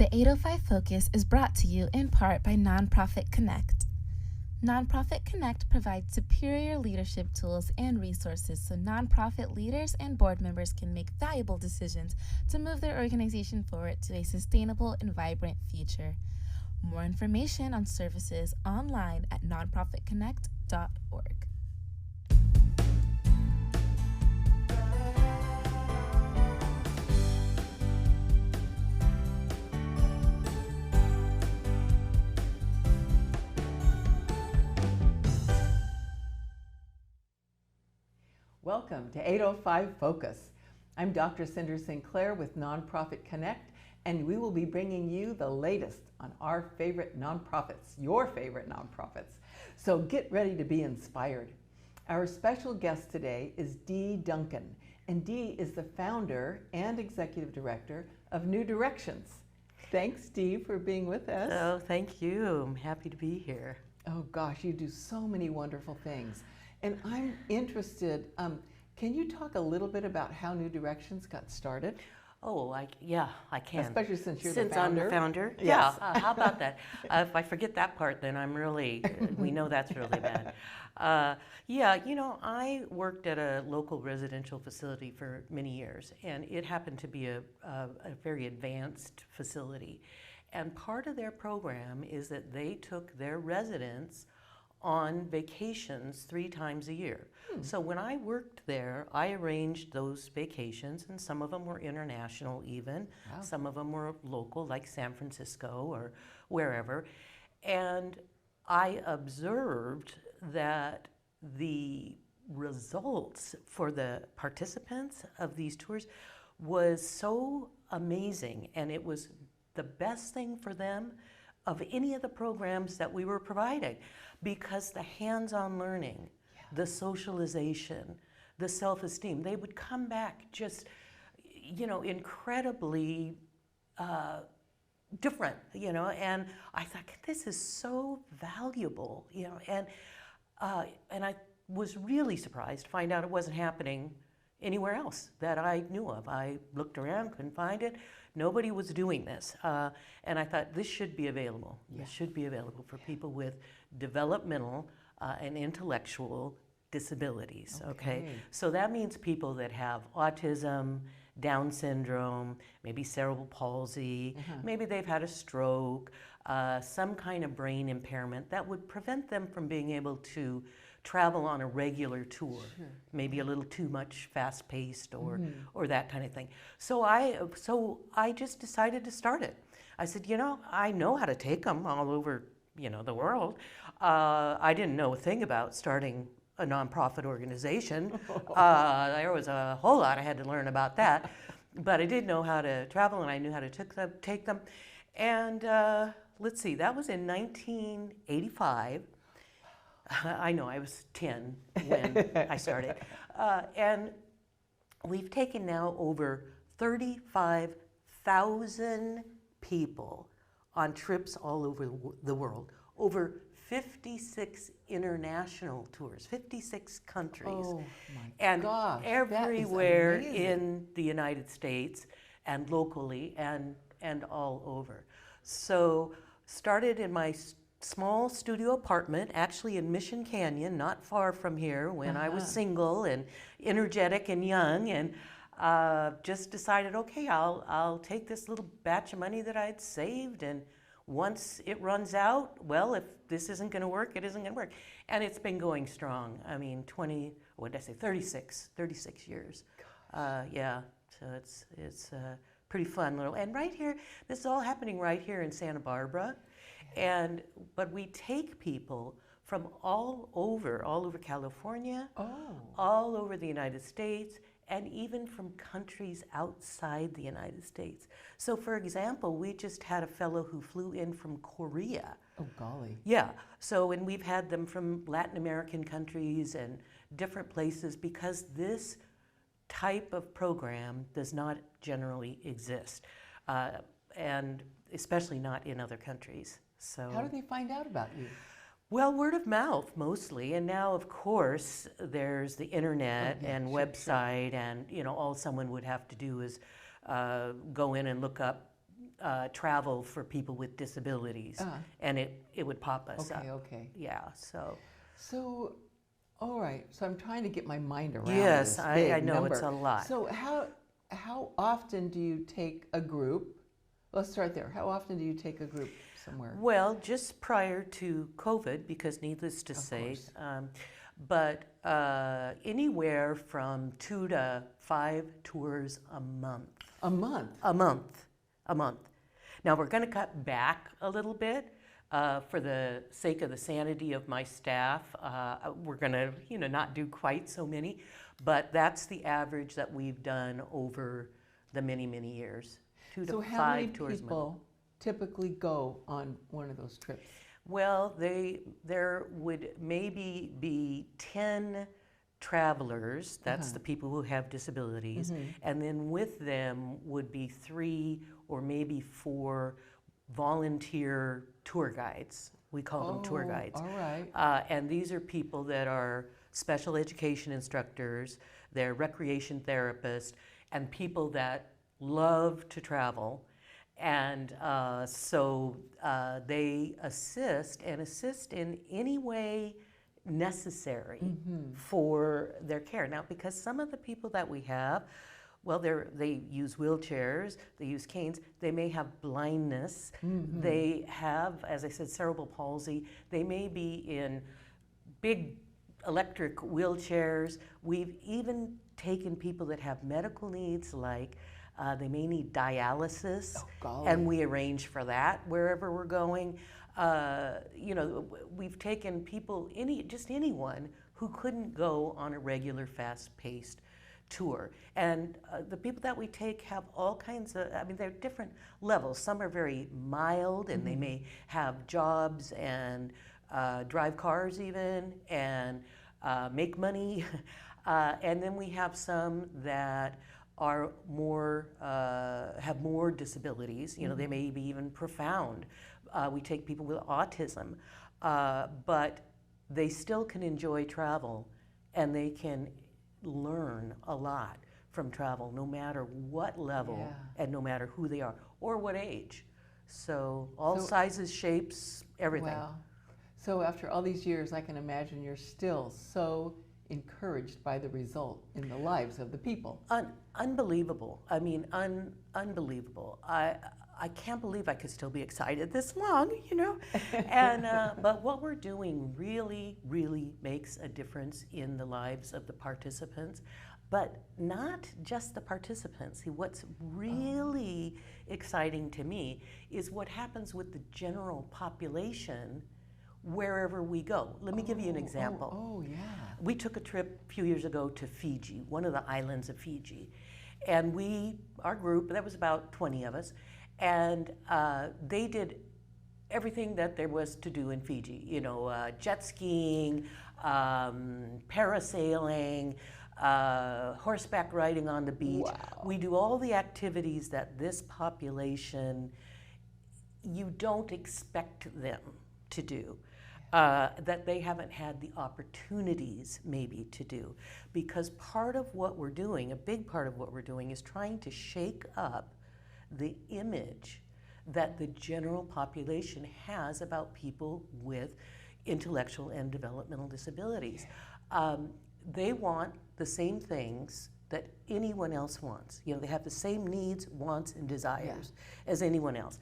The 805 Focus is brought to you in part by Nonprofit Connect. Nonprofit Connect provides superior leadership tools and resources so nonprofit leaders and board members can make valuable decisions to move their organization forward to a sustainable and vibrant future. More information on services online at nonprofitconnect.org. Welcome to 805 Focus. I'm Dr. Cinder Sinclair with Nonprofit Connect, and we will be bringing you the latest on our favorite nonprofits, your favorite nonprofits. So get ready to be inspired. Our special guest today is Dee Duncan, and Dee is the founder and executive director of New Directions. Thanks, Dee, for being with us. Oh, thank you. I'm happy to be here. Oh gosh, you do so many wonderful things. And I'm interested, can you talk a little bit about how New Directions got started? Oh, I can. Especially since you're the founder. I'm the founder? Yes. Yeah, how about that? If I forget that part, then I'm really, we know that's really bad. I worked at a local residential facility for many years, and it happened to be a very advanced facility. And part of their program is that they took their residents on vacations 3 times a year. So when I worked there, I arranged those vacations, and some of them were international even. Wow. Some of them were local, like San Francisco or wherever. And I observed that the results for the participants of these tours was so amazing, and it was the best thing for them of any of the programs that we were providing, because the hands-on learning, the socialization, the self-esteem, they would come back just, incredibly different, and I thought, this is so valuable, and I was really surprised to find out it wasn't happening anywhere else that I knew of. I looked around, couldn't find it. Nobody was doing this. And I thought, this should be available. Yeah. This should be available for people with developmental and intellectual disabilities, okay? So that means people that have autism, Down syndrome, maybe cerebral palsy, maybe they've had a stroke, some kind of brain impairment that would prevent them from being able to travel on a regular tour, maybe a little too much fast-paced or that kind of thing. So I just decided to start it. I said, I know how to take them all over, the world. I didn't know a thing about starting a nonprofit organization. There was a whole lot I had to learn about that, but I did know how to travel, and I knew how to take them. And let's see, that was in 1985. I know, I was 10 when I started. And we've taken now over 35,000 people on trips all over the world, over 56 international tours, 56 countries. Oh my and gosh, everywhere that is amazing. in the United States and locally and all over. So started in my small studio apartment, actually in Mission Canyon, not far from here, when I was single and energetic and young, and just decided, okay, I'll take this little batch of money that I'd saved, and once it runs out, well, if this isn't going to work, it isn't going to work. And it's been going strong. I mean, 36 years. Yeah, so it's pretty fun little, and right here, this is all happening right here in Santa Barbara. But we take people from all over California, all over the United States, and even from countries outside the United States. So for example, we just had a fellow who flew in from Korea. Oh golly. Yeah, so, and we've had them from Latin American countries and different places, because this type of program does not generally exist, and especially not in other countries. So How do they find out about you? Well, word of mouth mostly, and now of course there's the internet and website, and all someone would have to do is go in and look up travel for people with disabilities, and it would pop us up. Okay. Yeah, so. So, all right. So I'm trying to get my mind around Yes, this big I know number. it's a lot. So how often do you take a group? Let's start there. How often do you take a group somewhere? Well, just prior to COVID, because needless to say, but anywhere from 2 to 5 tours a month. A month? A month. Now we're going to cut back a little bit for the sake of the sanity of my staff. We're going to, not do quite so many, but that's the average that we've done over the many, many years. 2 to 5 tours a month. So how many people typically go on one of those trips? Well, there would maybe be 10 travelers, that's the people who have disabilities, and then with them would be 3 or maybe 4 volunteer tour guides. We call them tour guides. All right. And these are people that are special education instructors, they're recreation therapists, and people that love to travel. And so they assist in any way necessary for their care. Now, because some of the people that we have, well, they use wheelchairs, they use canes, they may have blindness, they have, as I said, cerebral palsy, they may be in big electric wheelchairs. We've even taken people that have medical needs, like they may need dialysis, and we arrange for that wherever we're going. We've taken people, anyone who couldn't go on a regular fast-paced tour. And the people that we take have all kinds of, they're different levels. Some are very mild, and they may have jobs and drive cars even, and make money. And then we have some that are more, have more disabilities. They may be even profound. We take people with autism, but they still can enjoy travel, and they can learn a lot from travel, no matter what level and no matter who they are or what age. So all sizes, shapes, everything. Wow. So after all these years, I can imagine you're still so encouraged by the result in the lives of the people. Unbelievable. Unbelievable. I can't believe I could still be excited this long, And but what we're doing really, really makes a difference in the lives of the participants, but not just the participants. See, what's really exciting to me is what happens with the general population wherever we go. Let me give you an example. Oh, yeah. We took a trip a few years ago to Fiji, one of the islands of Fiji. And our group, that was about 20 of us, and they did everything that there was to do in Fiji. Jet skiing, parasailing, horseback riding on the beach. Wow. We do all the activities that this population, you don't expect them to do. That they haven't had the opportunities maybe to do. Because part of what we're doing, a big part of what we're doing, is trying to shake up the image that the general population has about people with intellectual and developmental disabilities. They want the same things that anyone else wants. They have the same needs, wants, and desires as anyone else.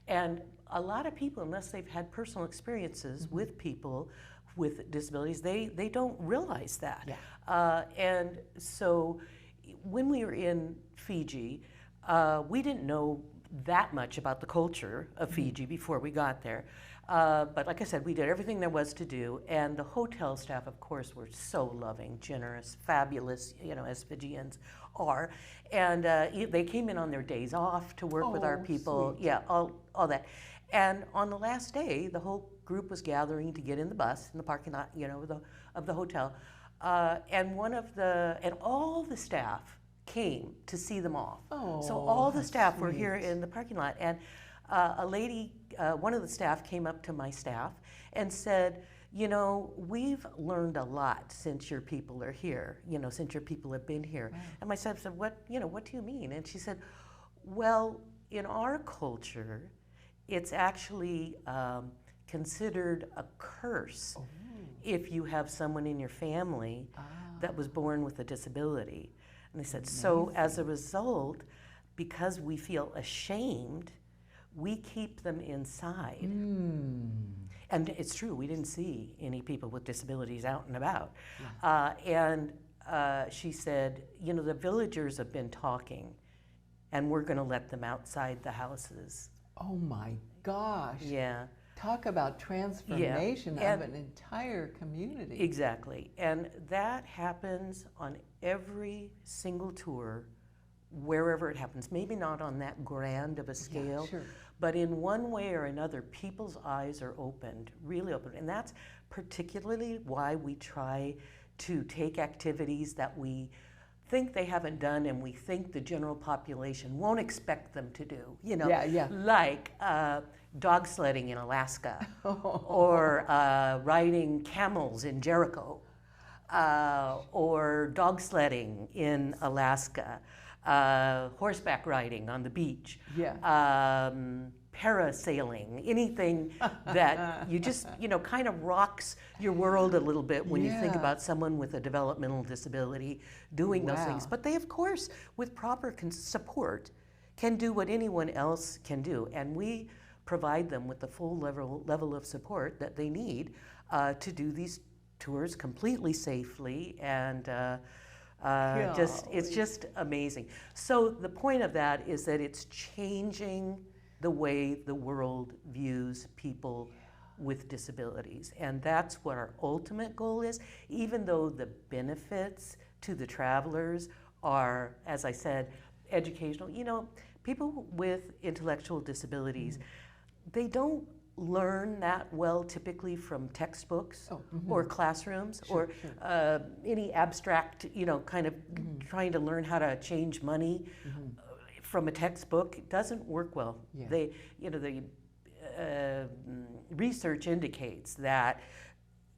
And a lot of people, unless they've had personal experiences with people with disabilities, they don't realize that. And so when we were in Fiji, we didn't know that much about the culture of Fiji before we got there. But like I said, we did everything there was to do, and the hotel staff, of course, were so loving, generous, fabulous, as Fijians are. And they came in on their days off to work with our people. Sweet. Yeah, all that. And on the last day, the whole group was gathering to get in the bus in the parking lot, of the hotel. And all the staff came to see them off. So all the staff were here in the parking lot. And a lady, one of the staff came up to my staff and said, we've learned a lot since your people are here, since your people have been here. Wow. And my staff said, what do you mean? And she said, well, in our culture, it's actually considered a curse if you have someone in your family that was born with a disability. And they said, so as a result, because we feel ashamed, we keep them inside. And it's true, we didn't see any people with disabilities out and about. She said, you know, the villagers have been talking, and we're going to let them outside the houses. Oh my gosh. Yeah. Talk about transformation of an entire community. Exactly. And that happens on every single tour, wherever it happens. Maybe not on that grand of a scale, but in one way or another, people's eyes are opened, really opened. And that's particularly why we try to take activities that we think they haven't done and we think the general population won't expect them to do, you know, like dog sledding in Alaska, or riding camels in Jericho, or dog sledding in Alaska, horseback riding on the beach, parasailing, anything that you just, you know, kind of rocks your world a little bit when you think about someone with a developmental disability doing those things. But they, of course, with proper support, can do what anyone else can do. And we provide them with the full level of support that they need to do these tours completely safely, and it's just amazing. So the point of that is that it's changing the way the world views people with disabilities. And that's what our ultimate goal is, even though the benefits to the travelers are, as I said, educational. You know, people with intellectual disabilities, they don't learn that well typically from textbooks or classrooms or any abstract, you know, kind of trying to learn how to change money from a textbook. It doesn't work well. They, you know, the research indicates that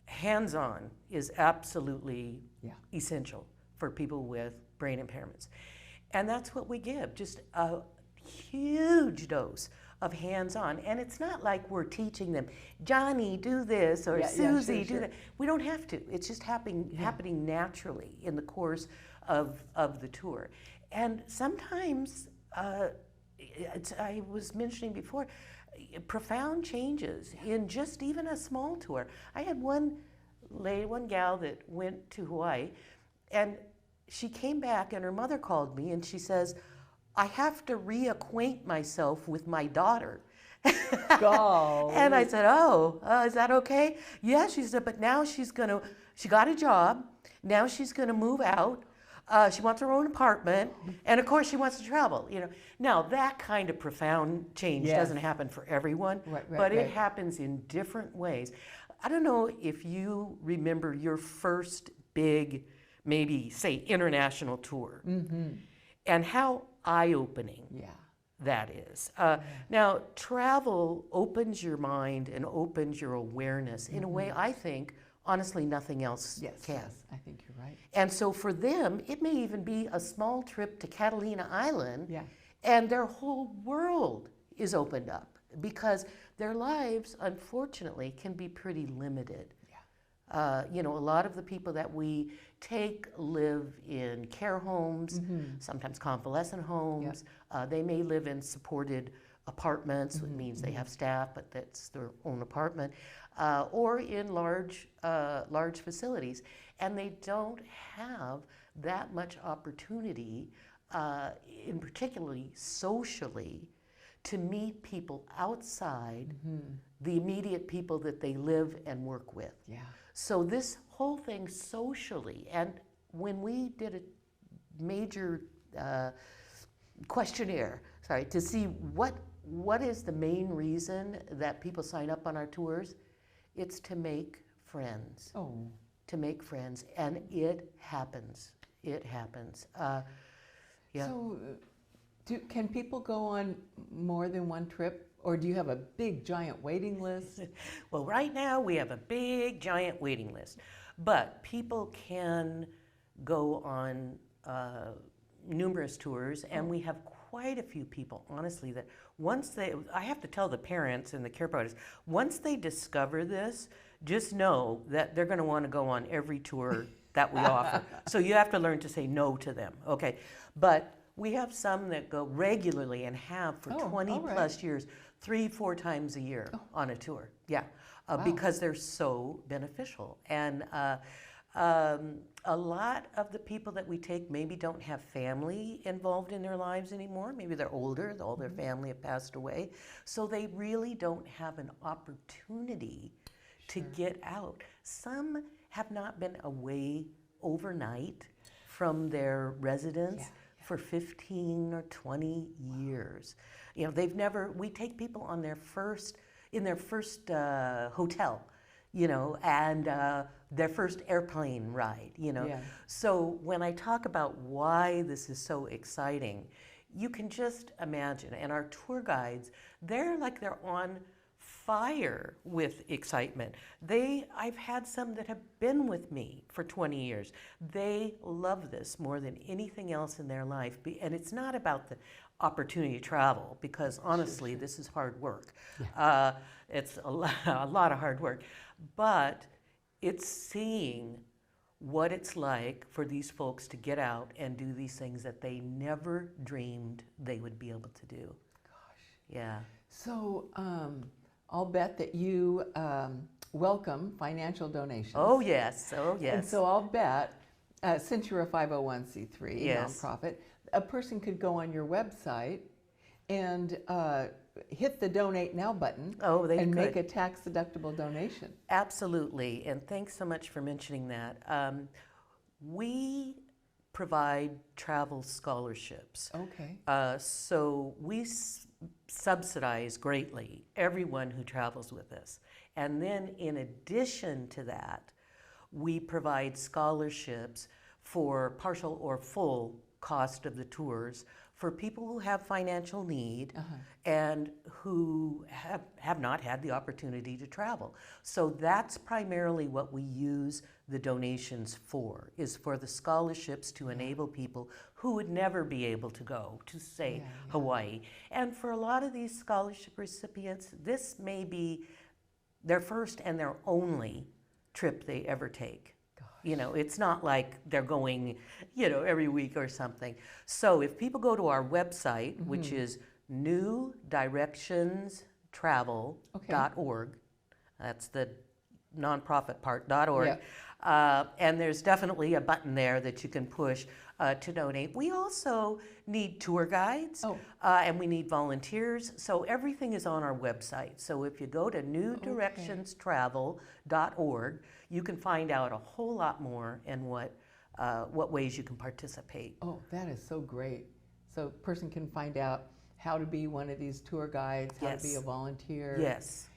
hands-on is absolutely essential for people with brain impairments. And that's what we give, just a huge dose of hands-on. And it's not like we're teaching them, Johnny, do this, or Susie, do that. We don't have to. It's just happening naturally in the course of the tour. And sometimes, I was mentioning before, profound changes in just even a small tour. I had one gal that went to Hawaii, and she came back and her mother called me and she says, I have to reacquaint myself with my daughter. And I said, is that okay? Yeah, she said, but now she got a job, now she's gonna move out, she wants her own apartment, and of course she wants to travel, you know. Now that kind of profound change doesn't happen for everyone, but it happens in different ways. I don't know if you remember your first big, maybe say international tour, and how eye-opening that is. Now, travel opens your mind and opens your awareness in a way I think, honestly, nothing else can. Yes, I think you're right. And so for them, it may even be a small trip to Catalina Island, and their whole world is opened up because their lives, unfortunately, can be pretty limited. You know, a lot of the people that we take live in care homes, sometimes convalescent homes. They may live in supported apartments, which means they have staff, but that's their own apartment, or in large facilities. And they don't have that much opportunity, in particularly socially, to meet people outside the immediate people that they live and work with. So this whole thing socially, and when we did a major questionnaire, to see what is the main reason that people sign up on our tours, it's to make friends. To make friends, and it happens. It happens. So, can people go on more than one trip? Or do you have a big, giant waiting list? Well, right now we have a big, giant waiting list. But people can go on numerous tours, and we have quite a few people, honestly, that I have to tell the parents and the care providers, once they discover this, just know that they're going to want to go on every tour that we offer. So you have to learn to say no to them, okay? But we have some that go regularly and have for 20 plus years, 3-4 times a year on a tour. Yeah, because they're so beneficial. And a lot of the people that we take maybe don't have family involved in their lives anymore. Maybe they're older, all their family have passed away. So they really don't have an opportunity to get out. Some have not been away overnight from their residence for 15 or 20 years. You know, they've never, we take people on their first hotel, you know, and their first airplane ride, you know. Yeah. So when I talk about why this is so exciting, you can just imagine, and our tour guides, they're on fire with excitement. I've had some that have been with me for 20 years. They love this more than anything else in their life. And it's not about the opportunity to travel, because honestly, this is hard work. Yeah. It's a lot of hard work. But it's seeing what it's like for these folks to get out and do these things that they never dreamed they would be able to do. Gosh. Yeah. So, I'll bet that you welcome financial donations. Oh, yes. Oh, yes. And so I'll bet, since you're a 501c3 nonprofit, a person could go on your website and hit the Donate Now button and make a tax-deductible donation. Absolutely. And thanks so much for mentioning that. We provide travel scholarships. Okay. So we subsidize greatly everyone who travels with us. And then in addition to that, we provide scholarships for partial or full cost of the tours for people who have financial need and who have not had the opportunity to travel. So that's primarily what we use the donations for, is for the scholarships to enable people who would never be able to go to, say, Hawaii. And for a lot of these scholarship recipients, this may be their first and their only trip they ever take. You know, it's not like they're going, you know, every week or something. So if people go to our website, which is newdirectionstravel.org, that's the nonprofit part.org, and there's definitely a button there that you can push to donate. We also need tour guides and we need volunteers. So everything is on our website. So if you go to newdirectionstravel.org, you can find out a whole lot more and what ways you can participate. Oh, that is so great. So a person can find out how to be one of these tour guides, how to be a volunteer. Yes.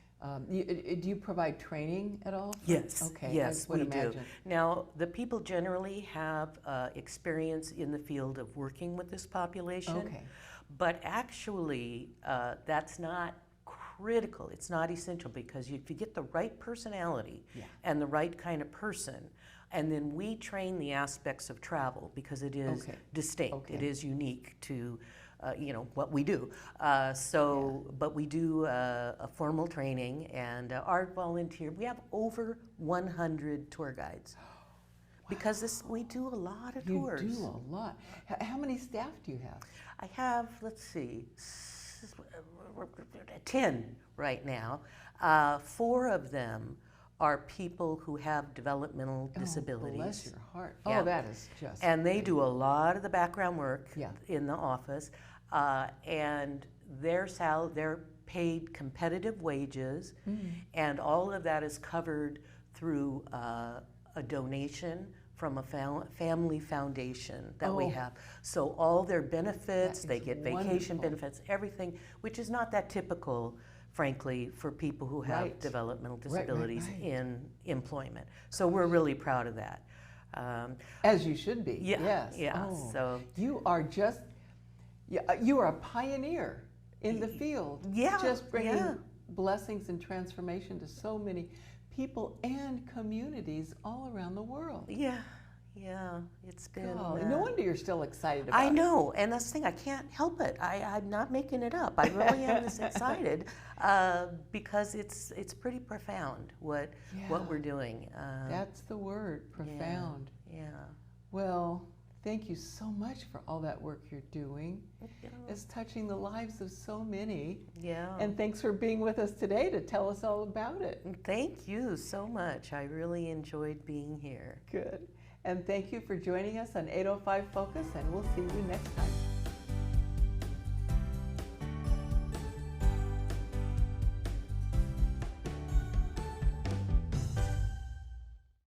Do you provide training at all? Yes. Okay. Yes, we do. Now, the people generally have experience in the field of working with this population. Okay. But actually, that's not critical. It's not essential, because if you get the right personality and the right kind of person, and then we train the aspects of travel, because it is distinct. It is unique to you know, what we do. But we do a formal training, and our we have over 100 tour guides. Because we do a lot of tours. You do a lot. How many staff do you have? I have, let's see, 10 right now. 4 of them are people who have developmental disabilities. Bless your heart. Yeah. Oh, that is just And they do a lot of the background work in the office. And they're paid competitive wages, and all of that is covered through a donation from a family foundation that we have. So all their benefits, they get vacation benefits, everything, which is not that typical, frankly, for people who have developmental disabilities in employment. So we're really proud of that. As you should be. Yes. Yeah. Oh. So you are a pioneer in the field. Yeah. Just bringing blessings and transformation to so many people and communities all around the world. Yeah. Yeah, it's been. No wonder you're still excited about it. I know, and that's the thing. I can't help it. I'm not making it up. I really am this excited because it's pretty profound what we're doing. That's the word, profound. Yeah. Well, thank you so much for all that work you're doing. It's touching the lives of so many. Yeah. And thanks for being with us today to tell us all about it. Thank you so much. I really enjoyed being here. Good. And thank you for joining us on 805 Focus, and we'll see you next time.